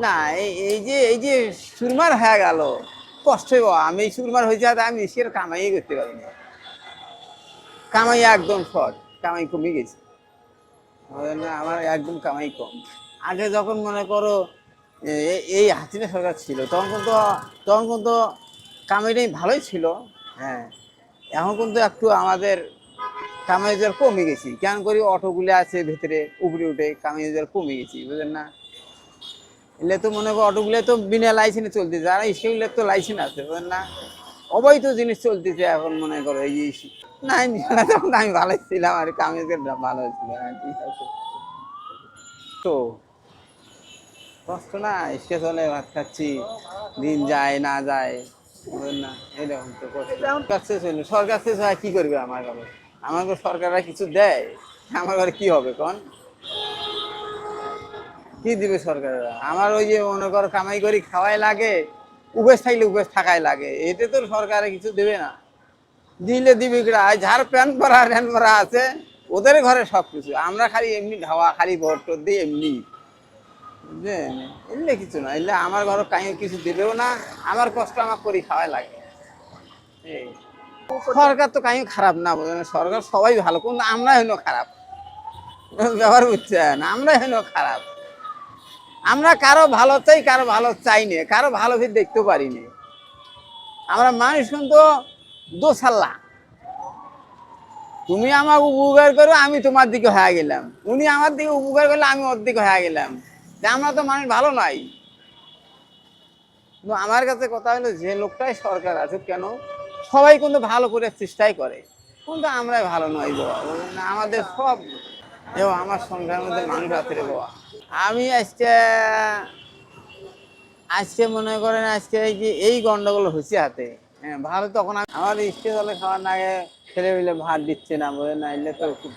না, এই যে সুরমার হয়ে গেল কষ্ট হইব। আমি সুরমার হয়েছে আমি সে কামাই করতে পারিনি। কামাই একদম শর্ট, কামাই কমে গেছে। না, আমার একদম কামাই কম। আগে যখন মনে করো এই হাসিনা সরকার ছিল তখন কিন্তু কামাইটাই ভালোই ছিল। হ্যাঁ, এখন কিন্তু একটু আমাদের কামাই রোজগার কমে গেছি। কেন করি অটোগুলো আছে ভেতরে উপরে উঠে কামাই রোজগার কমে গেছি, বুঝলেন না? এলে তো মনে করো অটোগুলো তো বিনা লাইসেন্সে চলতেছে, আর সেগুলো তো লাইসেন্স আছে, বুঝলেন না? অবৈধ জিনিস চলতেছে এখন মনে করো এই যে না, তখন আমি ভালো ছিলাম আর কামাই রোজগার ভালো ছিল। হ্যাঁ, ঠিক আছে। তো কষ্ট না, স্টেশনে ভাত খাচ্ছি, দিন যায় না যায়, বুঝলেন না? এরকম তো কষ্ট। কাছে সরকার থেকে কি করবে আমার ঘরে? আমার ঘরে সরকাররা কিছু দেয়? আমার ঘরে কি হবে কোন? কি দিবে সরকাররা? আমার ওই যে মনে করো কামাই করি খাওয়াই লাগে, উপেস থাকলে উপেস থাকাই লাগে, এতে তো সরকারে কিছু দেবে না। দিলে দিবে কিনা? যার প্যান্ট পরা আছে ওদের ঘরে সব কিছু, আমরা খালি এমনি ধাওয়া খালি ভোট টোট দিই এমনি, বুঝলেন? এলে কিছু না, এলে আমার ঘরে কাই কিছু দিবেও না। আমার কষ্ট আমার করি খাওয়াই লাগে। এই সরকার তো কাই খারাপ না, বুঝলেন? সরকার সবাই ভালো, কিন্তু আমরা হইলো খারাপ। ব্যবহার বুঝছেন, আমরা হইলো খারাপ। আমরা কারো ভালো চাই, কারো ভালো চাই না, কারো ভালো ফির দেখতেও পারি না। আমরা মানুষ কিন্তু দোসাল্লা। তুমি আমাকে উপকার করো, আমি তোমার দিকে হয়ে গেলাম। উনি আমার দিকে উপকার করলে আমি ওর দিকে হয়ে গেলাম। আমরা তো মানুষ ভালো নাই। কিন্তু আমার কাছে কথা হলো যে লোকটাই সরকার আছে কেন, সবাই কিন্তু ভালো করে চেষ্টাই করে, কিন্তু আমরাই ভালো নই বাবা, বুঝলেন না? আমাদের সব আমার সংসারের মধ্যে মানুষ আছে রে বাবা। আমি আজকে আজকে মনে করেন আজকে এই গন্ডগোল হচ্ছে হাতে। হ্যাঁ, ভালো তখন আমার স্টেজ হলে খাওয়ার না ছেলে মিলে ভাত দিচ্ছে না, বলে না এলে তো খুব